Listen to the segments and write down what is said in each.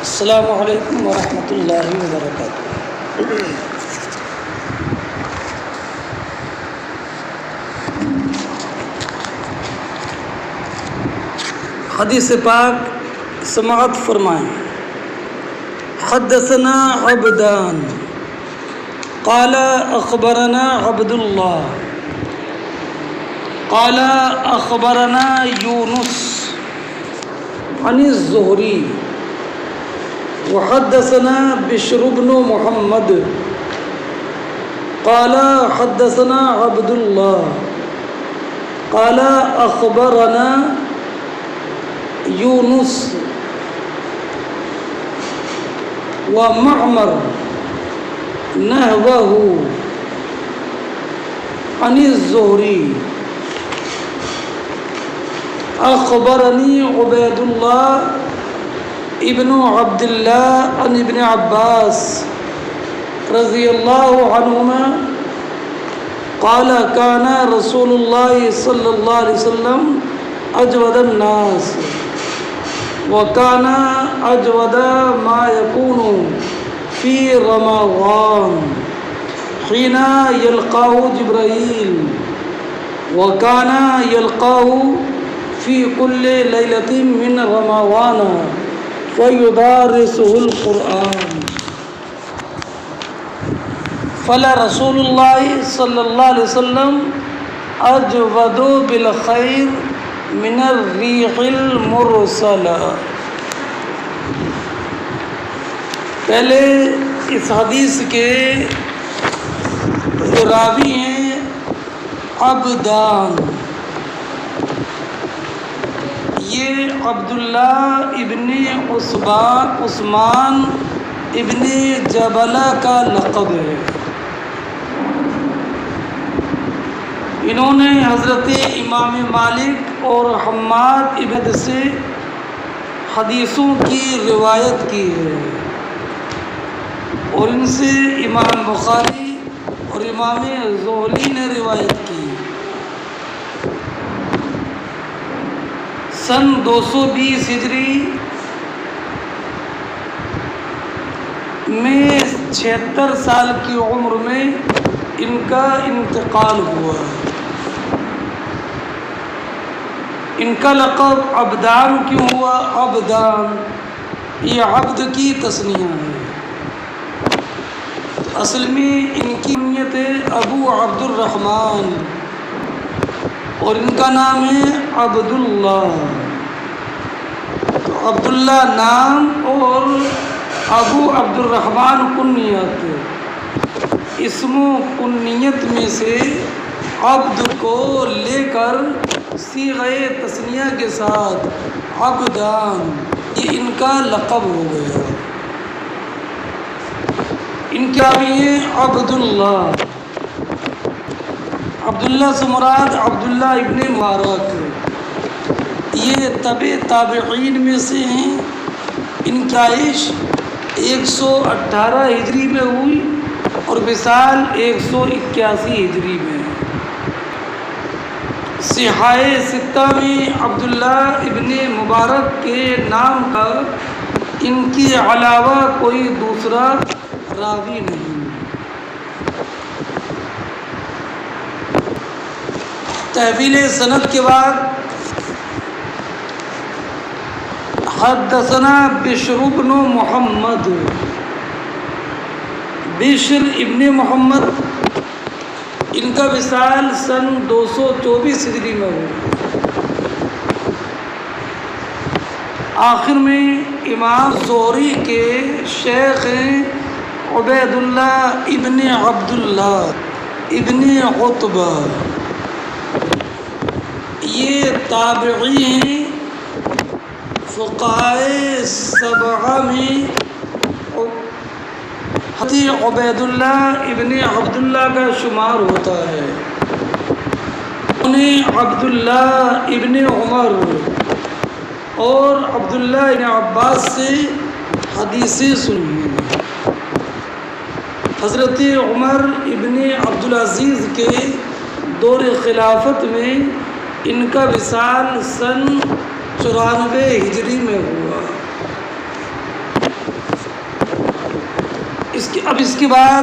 السلام علیکم ورحمۃ اللہ وبرکاتہ۔ حدیث پاک سماعت فرمائیں۔ حدثنا عبدان قال اخبرنا عبد اللہ قال اخبرنا یونس عن الزہری وحدثنا بشر بن محمد قال حدثنا عبد الله قال اخبرنا یونس ومعمر نحوه عن الزهري اخبرني عبید اللہ ابن عبد اللہ عن ابن عباس رضی اللہ عنہما قال كان رسول اللہ صلی اللہ علیہ وسلم اجود الناس وكان اجود ما يكون في رمضان حين يلقاه جبرائيل وكان يلقاه في كل ليلة من رمضان فيدارسه القرآن فلا رسول الله صلى الله عليه وسلم أجود بالخير من الريح المرسلة۔ پہلے اس حدیث کے جو راوی ہیں عبدان، یہ عبداللہ ابن عثمان ابن جبلہ کا لقب ہے۔ انہوں نے حضرت امام مالک اور حماد ابن سے حدیثوں کی روایت کی ہے، اور ان سے امام بخاری اور امام زہری نے روایت کی۔ سن 220 ہجری میں 76 سال کی عمر میں ان کا انتقال ہوا۔ ان کا لقب عبدان کیوں ہوا؟ عبدان یہ عبد کی تثنیہ ہے، اصل میں ان کی کنیت ہے ابو عبد الرحمن، اور ان کا نام ہے عبداللہ۔ تو عبداللہ نام اور ابو عبد الرحمن کنیت، اسم و کنیت میں سے عبد کو لے کر صیغہ تثنیہ کے ساتھ عبدان، یہ ان کا لقب ہو گیا۔ ان کا بھی ہے عبداللہ۔ عبداللہ سے مراد عبداللہ ابن مبارک، یہ تابعین میں سے ہیں۔ ان کی عائش 118 ہجری میں ہوئی اور وصال 181 ہجری میں۔ صحائح ستہ میں عبداللہ ابن مبارک کے نام کا ان کے علاوہ کوئی دوسرا راوی نہیں۔ تحویل سند کے بعد حدثنا بشر بن محمد، بشر ابن محمد، ان کا وصال سن 224 ہجری میں ہوا۔ آخر میں امام زہری کے شیخ ہیں عبید اللہ ابن عبداللہ ابن عتبہ، یہ تابعی ہیں۔ فقہائے سبعہ میں حضرت عبید اللہ ابن عبداللہ کا شمار ہوتا ہے۔ انہیں عبداللہ ابن عمر اور عبداللہ ابن عباس سے حدیثیں سنی۔ حضرت عمر ابن عبدالعزیز کے دور خلافت میں ان کا وصال سن 94 ہجری میں ہوا۔ اب اس کے بعد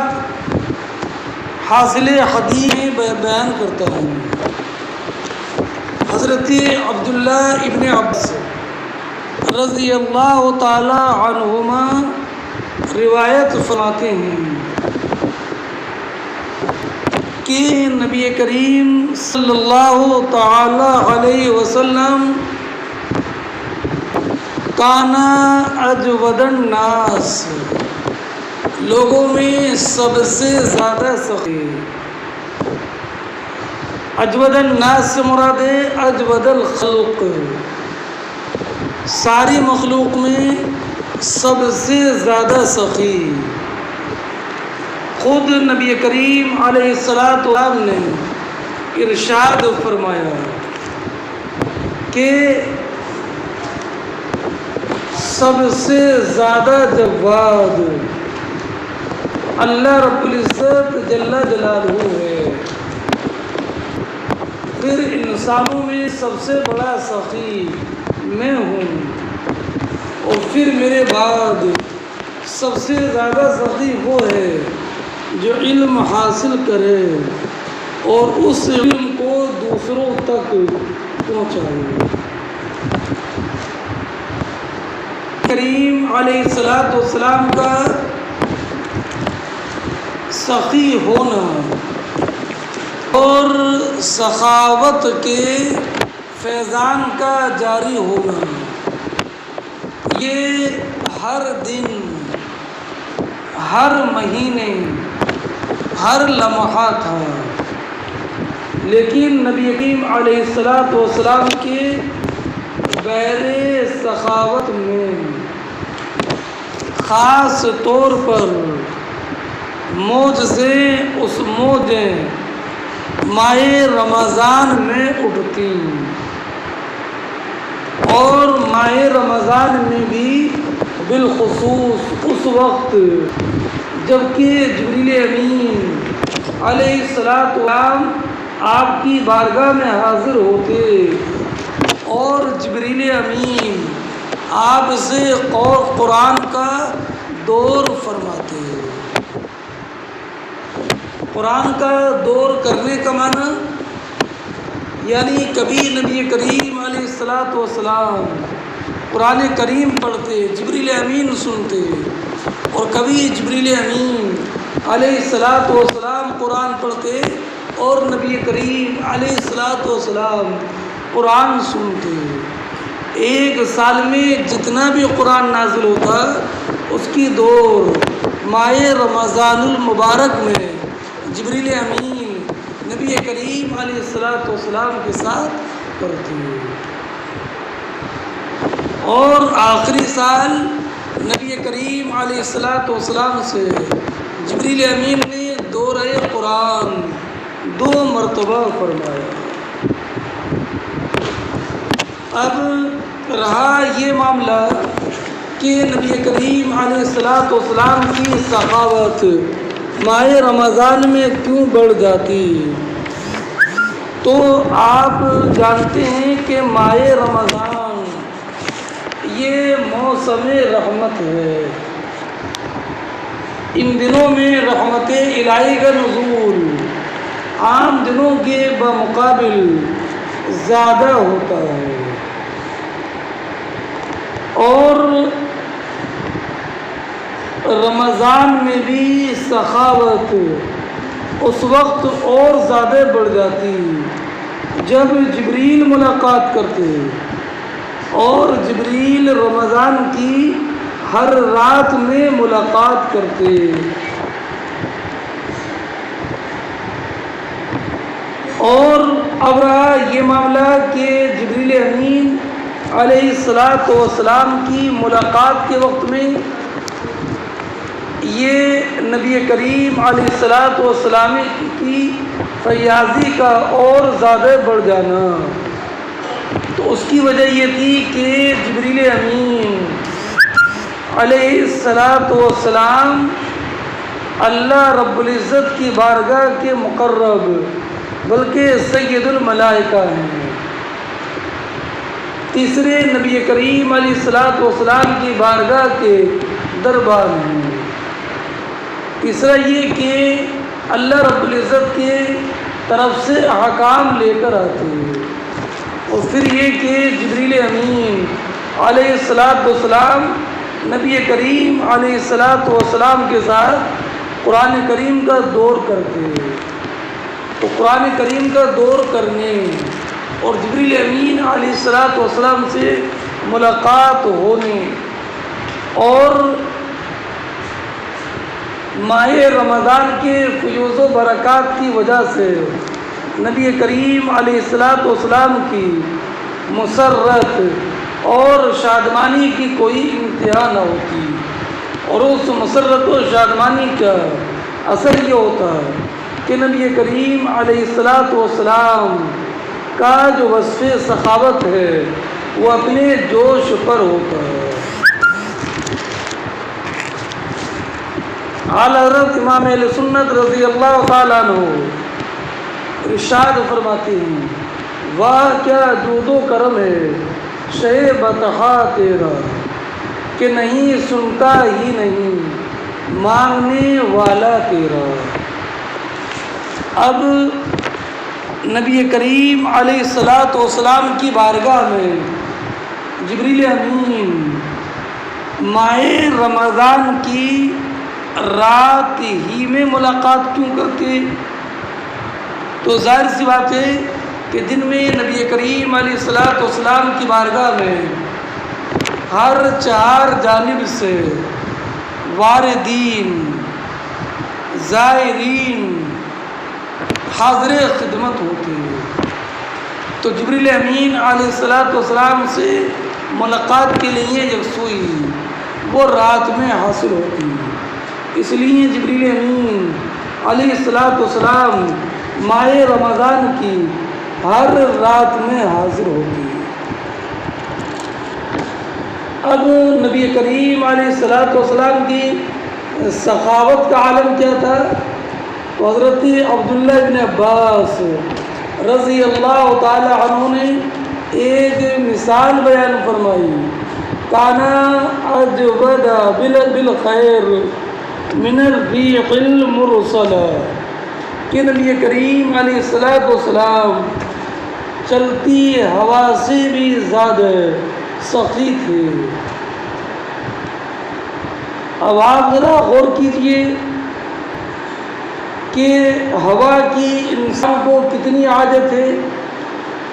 حاصل حدیث میں بیان کرتا ہوں۔ حضرت عبداللہ ابن عباس رضی اللہ تعالی عنہما روایت فرماتے ہیں کہ نبی کریم صلی اللہ تعالی علیہ وسلم کانا اجود الناس، لوگوں میں سب سے زیادہ سخی۔ اجود الناس سے مراد ہے اجود الخلق، ساری مخلوق میں سب سے زیادہ سخی۔ خود نبی کریم علیہ السلام نے ارشاد فرمایا کہ سب سے زیادہ جواد اللہ رب العزت جل جلالہ ہے، پھر انسانوں میں سب سے بڑا سخی میں ہوں، اور پھر میرے بعد سب سے زیادہ سخی وہ ہے جو علم حاصل کرے اور اس علم کو دوسروں تک پہنچائے۔ کریم علیہ السلام کا سخی ہونا اور سخاوت کے فیضان کا جاری ہونا، یہ ہر دن، ہر مہینے، ہر لمحہ تھا، لیکن نبی کریم علیہ السلام کے بیر سخاوت میں خاص طور پر موج سے اس موج ماہ رمضان میں اٹھتی، اور ماہ رمضان میں بھی بالخصوص اس وقت جب کہ جبریل امین علیہ السلام آپ کی بارگاہ میں حاضر ہوتے اور جبریل امین آپ سے قرآن کا دور فرماتے۔ قرآن کا دور کرنے کا معنی یعنی کبھی نبی کریم علیہ السلام قرآن کریم پڑھتے، جبریل امین سنتے، اور کبھی جبریل امین علیہ السلام قرآن پڑھتے اور نبی کریم علیہ السلام قرآن سنتے۔ ایک سال میں جتنا بھی قرآن نازل ہوتا اس کی دور ماہ رمضان المبارک میں جبریل امین نبی کریم علیہ السلام کے ساتھ پڑھتے، اور آخری سال نبی کریم علیہ السلام سے جبریل امین نے دورہ قرآن 2 مرتبہ فرمایا۔ اب رہا یہ معاملہ کہ نبی کریم علیہ السلام کی سخاوت ماہ رمضان میں کیوں بڑھ جاتی، تو آپ جانتے ہیں کہ ماہ رمضان یہ موسم رحمت ہے، ان دنوں میں رحمت الہی کا نزول عام دنوں کے بمقابل زیادہ ہوتا ہے، اور رمضان میں بھی سخاوت اس وقت اور زیادہ بڑھ جاتی جب جبریل ملاقات کرتے، اور جبریل رمضان کی ہر رات میں ملاقات کرتے، اور اب رہا یہ معاملہ کہ جبریل امین علیہ السلام کی ملاقات کے وقت میں یہ نبی کریم علیہ السلام کی فیاضی کا اور زیادہ بڑھ جانا، تو اس کی وجہ یہ تھی کہ جبریل امین علیہ السلام اللہ رب العزت کی بارگاہ کے مقرب بلکہ سید الملائکہ ہیں، تیسرے نبی کریم علیہ السلام کی بارگاہ کے دربار ہیں، تیسرا یہ کہ اللہ رب العزت کے طرف سے احکام لے کر آتے ہیں، اور پھر یہ کہ جبریل امین علیہ السلام نبی کریم علیہ السلام کے ساتھ قرآن کریم کا دور کرتے ہیں۔ تو قرآن کریم کا دور کرنے اور جبریل امین علیہ السلام سے ملاقات ہونے اور ماہ رمضان کے فیوز و برکات کی وجہ سے نبی کریم علیہ السلام کی مسرت اور شادمانی کی کوئی انتہا نہ ہوتی، اور اس مسرت و شادمانی کا اثر یہ ہوتا ہے کہ نبی کریم علیہ السلام کا جو وصف سخاوت ہے وہ اپنے جوش پر ہوتا ہے۔ اعلیٰ حضرت امام اہل سنت رضی اللہ تعالیٰ عنہ ارشاد فرماتے ہیں، واہ کیا جود و کرم ہے شہ بطحا تیرا، کہ نہیں سنتا ہی نہیں مانگنے والا تیرا۔ اب نبی کریم علیہ السلام کی بارگاہ میں جبریل امین ماہ رمضان کی رات ہی میں ملاقات کیوں کرتے؟ تو ظاہر سی بات ہے کہ دن میں نبی کریم علیہ السلام کی بارگاہ میں ہر چار جانب سے واردین زائرین حاضر خدمت ہوتی ہے، تو جبریل امین علیہ السلام سے ملاقات کے لیے یکسوئی وہ رات میں حاصل ہوتی ہے۔ اس لیے جبریل امین علیہ السلام ماہ رمضان کی ہر رات میں حاضر ہوتی ہے۔ اب نبی کریم علیہ السلام کی سخاوت کا عالم کیا تھا؟ تو حضرت عبداللہ بن عباس رضی اللہ تعالی عنہ نے ایک مثال بیان فرمائی، کانا اجود بالخیر من الریح المرسلہ، کہ نبی کریم علیہ السلام چلتی ہوا سے بھی زیادہ سخی تھے۔ اب آپ ذرا غور کیجئے کہ ہوا کی انسان کو کتنی عادت ہے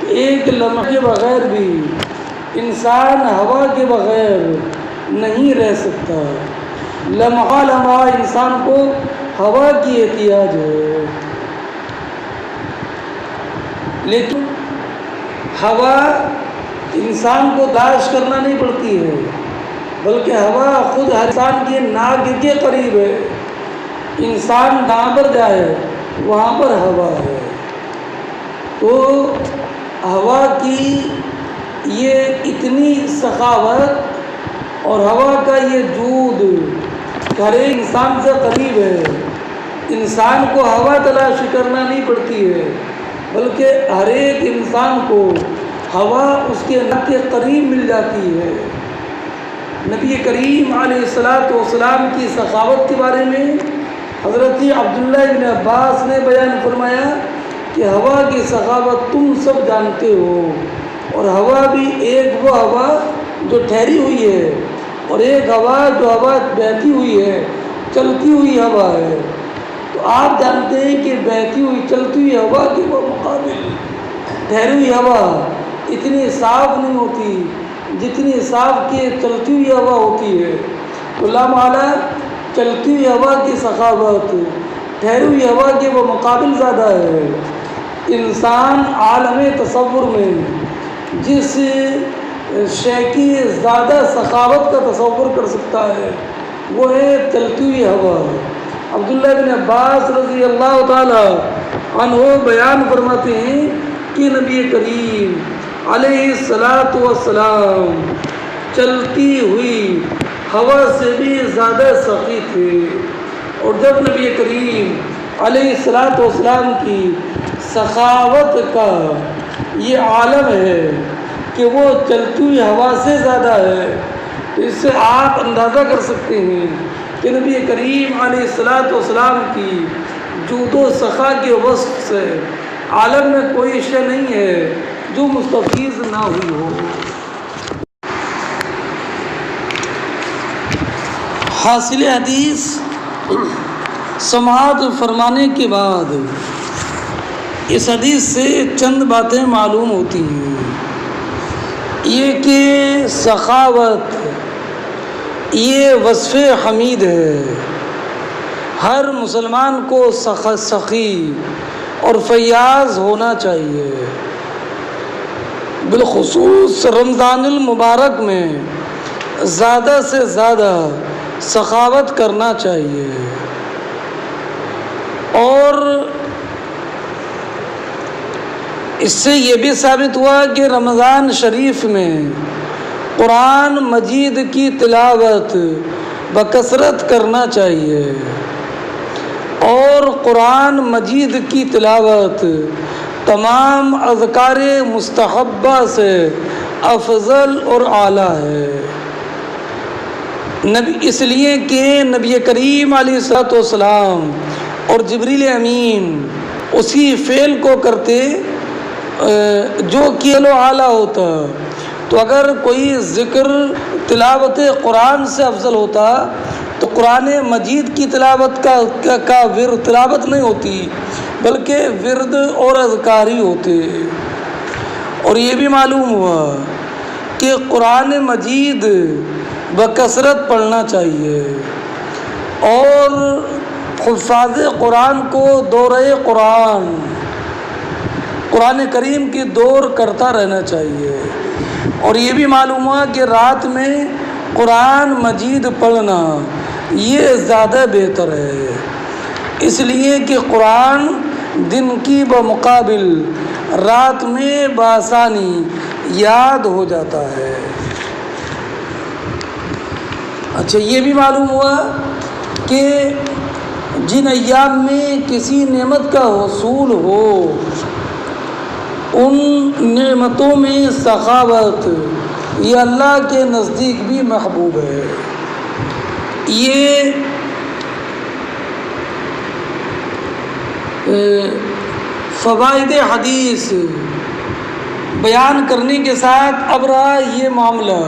کہ ایک لمحے کے بغیر بھی انسان ہوا کے بغیر نہیں رہ سکتا، لمحہ لمحہ انسان کو ہوا کی احتیاج ہے۔ لیکن ہوا انسان کو تلاش کرنا نہیں پڑتی ہے، بلکہ ہوا خود ہر انسان کے ناک کے قریب ہے۔ انسان جہاں پر جائے وہاں پر ہوا ہے۔ تو ہوا کی یہ اتنی سخاوت اور ہوا کا یہ جود ہر ایک انسان سے قریب ہے۔ انسان کو ہوا تلاش کرنا نہیں پڑتی ہے، بلکہ ہر ایک انسان کو ہوا اس کے ناک کے قریب مل جاتی ہے۔ نبی کریم علیہ السلام کی سخاوت کے بارے میں حضرت عبداللہ بن عباس نے بیان فرمایا کہ ہوا کی سخاوت تم سب جانتے ہو، اور ہوا بھی ایک وہ ہوا جو ٹھہری ہوئی ہے، اور ایک ہوا جو ہوا بہتی ہوئی ہے، چلتی ہوئی ہوا ہے۔ تو آپ جانتے ہیں کہ بہتی ہوئی چلتی ہوئی ہوا کے مقابل ٹھہری ہوئی ہوا اتنی صاف نہیں ہوتی جتنی صاف کے چلتی ہوئی ہوا ہوتی ہے۔ تو لامحالہ چلتی ہوئی ہوا کی سخاوت ٹھہری ہوئی ہوا کے وہ مقابل زیادہ ہے۔ انسان عالم تصور میں جس شے کی زیادہ سخاوت کا تصور کر سکتا ہے وہ ہے چلتی ہوئی ہوا۔ عبداللہ بن عباس رضی اللہ تعالی عنہ بیان فرماتے ہیں کہ نبی کریم علیہ السلام چلتی ہوئی ہوا سے بھی زیادہ سخی تھے، اور جب نبی کریم علیہ السلام کی سخاوت کا یہ عالم ہے کہ وہ چلتی ہوئی ہوا سے زیادہ ہے، تو اس سے آپ اندازہ کر سکتے ہیں کہ نبی کریم علیہ الصلاۃ والسلام کی جود و سخا کے وصف سے عالم میں کوئی شے نہیں ہے جو مستفیض نہ ہوئی ہو۔ حاصل حدیث سماعت فرمانے کے بعد اس حدیث سے چند باتیں معلوم ہوتی ہیں۔ یہ کہ سخاوت یہ وصف حمید ہے، ہر مسلمان کو سخی اور فیاض ہونا چاہیے، بالخصوص رمضان المبارک میں زیادہ سے زیادہ سخاوت کرنا چاہیے۔ اور اس سے یہ بھی ثابت ہوا کہ رمضان شریف میں قرآن مجید کی تلاوت بکثرت کرنا چاہیے، اور قرآن مجید کی تلاوت تمام اذکار مستحبہ سے افضل اور اعلیٰ ہے۔ اس لیے کہ نبی کریم علیہ الصلوۃ والسلام اور جبریل امین اسی فعل کو کرتے جو کیل و اعلیٰ ہوتا، تو اگر کوئی ذکر تلاوت قرآن سے افضل ہوتا تو قرآن مجید کی تلاوت کا ورد تلاوت نہیں ہوتی بلکہ ورد اور اذکار ہی ہوتے۔ اور یہ بھی معلوم ہوا کہ قرآن مجید بکثرت پڑھنا چاہیے، اور حفاظ قرآن کو دورہ قرآن کریم کی دور کرتا رہنا چاہیے۔ اور یہ بھی معلوم ہوا کہ رات میں قرآن مجید پڑھنا یہ زیادہ بہتر ہے، اس لیے کہ قرآن دن کی بمقابل رات میں بآسانی یاد ہو جاتا ہے۔ اچھا، یہ بھی معلوم ہوا کہ جن ایام میں کسی نعمت کا حصول ہو ان نعمتوں میں سخاوت یہ اللہ کے نزدیک بھی محبوب ہے۔ یہ فوائد حدیث بیان کرنے کے ساتھ اب رہا یہ معاملہ،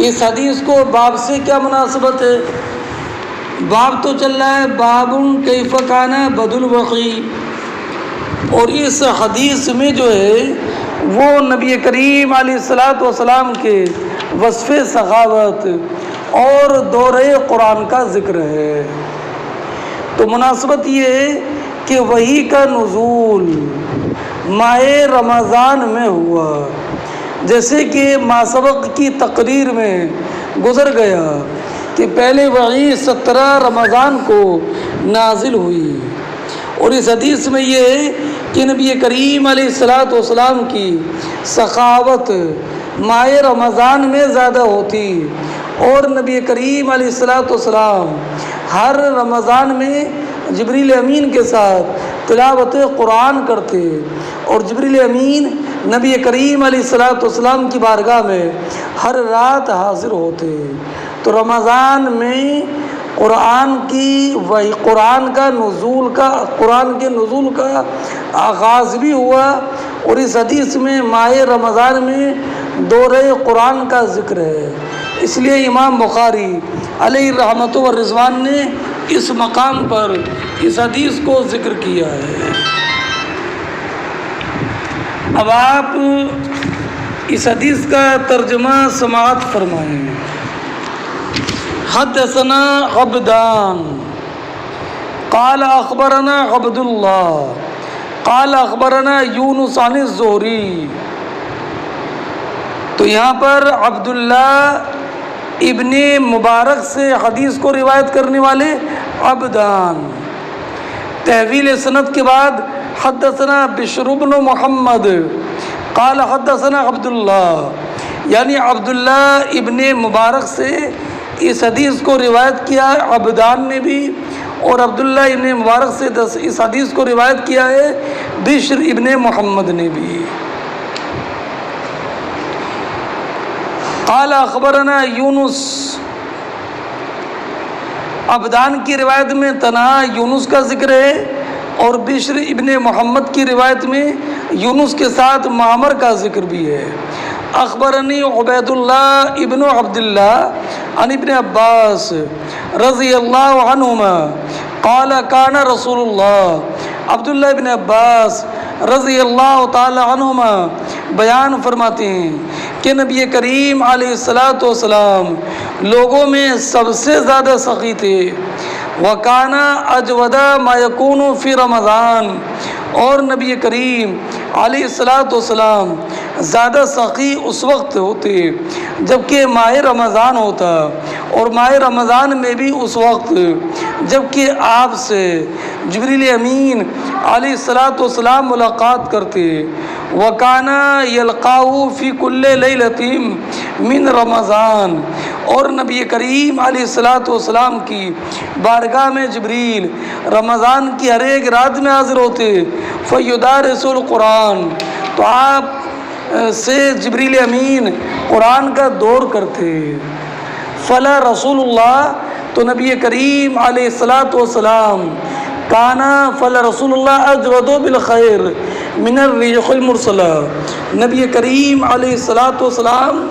اس حدیث کو باب سے کیا مناسبت ہے۔ باب تو چل رہا ہے باب کیف کان بد الوحی، اور اس حدیث میں جو ہے وہ نبی کریم علیہ الصلاۃ والسلام کے وصف سخاوت اور دورہ قرآن کا ذکر ہے۔ تو مناسبت یہ ہے کہ وحی کا نزول ماہ رمضان میں ہوا، جیسے کہ ما سبق کی تقریر میں گزر گیا کہ پہلے وحی 17 رمضان کو نازل ہوئی، اور اس حدیث میں یہ ہے کہ نبی کریم علیہ الصلاۃ والسلام کی سخاوت ماہ رمضان میں زیادہ ہوتی، اور نبی کریم علیہ الصلاۃ والسلام ہر رمضان میں جبریل امین کے ساتھ تلاوت قرآن کرتے، اور جبریل امین نبی کریم علیہ الصلاۃ والسلام کی بارگاہ میں ہر رات حاضر ہوتے۔ تو رمضان میں قرآن کے نزول کا آغاز بھی ہوا، اور اس حدیث میں ماہ رمضان میں دورہ قرآن کا ذکر ہے۔ اس لیے امام بخاری علیہ رحمت و رضوان نے اس مقام پر اس حدیث کو ذکر کیا ہے۔ اب آپ اس حدیث کا ترجمہ سماعت فرمائیں۔ حدثنا عبدان قال اخبرنا عبد اللہ قال اخبرنا یونس عن الزہری۔ تو یہاں پر عبداللہ ابن مبارک سے حدیث کو روایت کرنے والے عبدان، تحویل سند کے بعد حدثنا بشر بن محمد قال حدثنا عبداللہ، یعنی عبداللہ ابن مبارک سے اس حدیث کو روایت کیا عبدان نے بھی، اور عبداللہ ابن مبارک سے اس حدیث کو روایت کیا ہے بشر ابن محمد نے بھی۔ قال اخبرنا یونس عبدان کی روایت میں تنہا یونس کا ذکر ہے، اور بشر ابن محمد کی روایت میں یونس کے ساتھ معمر کا ذکر بھی ہے۔ اخبرنی عبید اللہ ابن عبداللہ عن ابن عباس رضی اللہ عنہما قال کان رسول اللہ، عبداللہ ابن عباس رضی اللہ تعالی عنہما بیان فرماتے ہیں کہ نبی کریم علیہ الصلاۃ والسلام لوگوں میں سب سے زیادہ سخی تھے۔ وَكَانَ أَجْوَدَ مَا يَكُونُ فِي رمضان، اور نبی کریم علیہ الصلاۃ والسلام زیادہ سخی اس وقت ہوتے جب کہ ماہ رمضان ہوتا، اور ماہ رمضان میں بھی اس وقت جب کہ آپ سے جبریل امین علیہ الصلاۃ والسلام ملاقات کرتے۔ وَكَانَ يَلْقَاهُ فِي كُلِّ لَيْلَةٍ مِّن رمضان، اور نبی کریم علیہ الصلاۃ والسلام کی بارگاہ میں جبریل رمضان کی ہر ایک رات میں حاضر ہوتے۔ فَيُدَارِسُ الْقُرْآنَ، تو آپ سے جبریل امین قرآن کا دور کرتے۔ فلا رسول اللہ، تو نبی کریم علیہ الصلاۃ والسلام کانا فلا رسول اللہ اجود بالخیر من الریح المرسلہ، نبی کریم علیہ الصلاۃ والسلام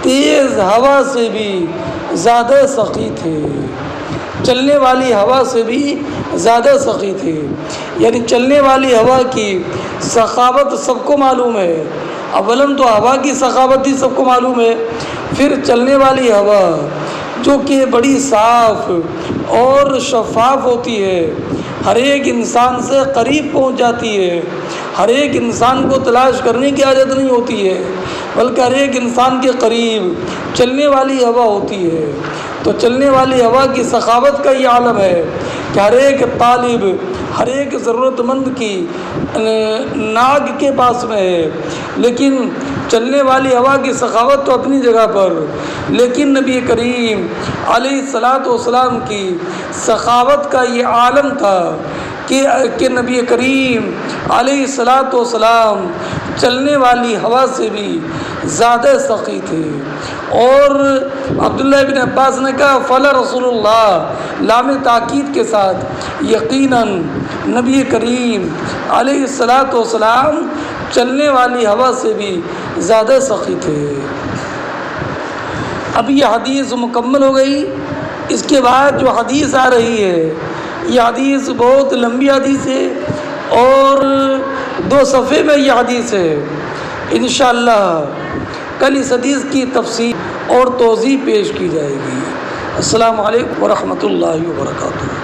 تیز ہوا سے بھی زیادہ سخی تھے، چلنے والی ہوا سے بھی زیادہ سخی تھے۔ یعنی چلنے والی ہوا کی سخاوت سب کو معلوم ہے، اولاً تو ہوا کی سخاوت ہی سب کو معلوم ہے، پھر چلنے والی ہوا جو کہ بڑی صاف اور شفاف ہوتی ہے، ہر ایک انسان سے قریب پہنچ جاتی ہے، ہر ایک انسان کو تلاش کرنے کی عادت نہیں ہوتی ہے، بلکہ ہر ایک انسان کے قریب چلنے والی ہوا ہوتی ہے۔ تو چلنے والی ہوا کی سخاوت کا یہ عالم ہے کہ ہر ایک طالب، ہر ایک ضرورت مند کی ناک کے پاس میں ہے، لیکن چلنے والی ہوا کی سخاوت تو اپنی جگہ پر، لیکن نبی کریم علیہ الصلاۃ والسلام کی سخاوت کا یہ عالم تھا کہ نبی کریم علیہ الصلاۃ والسلام چلنے والی ہوا سے بھی زیادہ سخی تھے۔ اور عبداللہ بن عباس نے کہا فلا رسول اللہ، لام تاکید کے ساتھ یقیناً نبی کریم علیہ الصلاۃ والسلام چلنے والی ہوا سے بھی زیادہ سخی تھے۔ اب یہ حدیث مکمل ہو گئی، اس کے بعد جو حدیث آ رہی ہے یہ حدیث بہت لمبی حدیث ہے، اور 2 صفحے میں یہ حدیث ہے۔ انشاءاللہ کل اس حدیث کی تفسیر اور توضیح پیش کی جائے گی۔ السلام علیکم ورحمۃ اللہ وبرکاتہ۔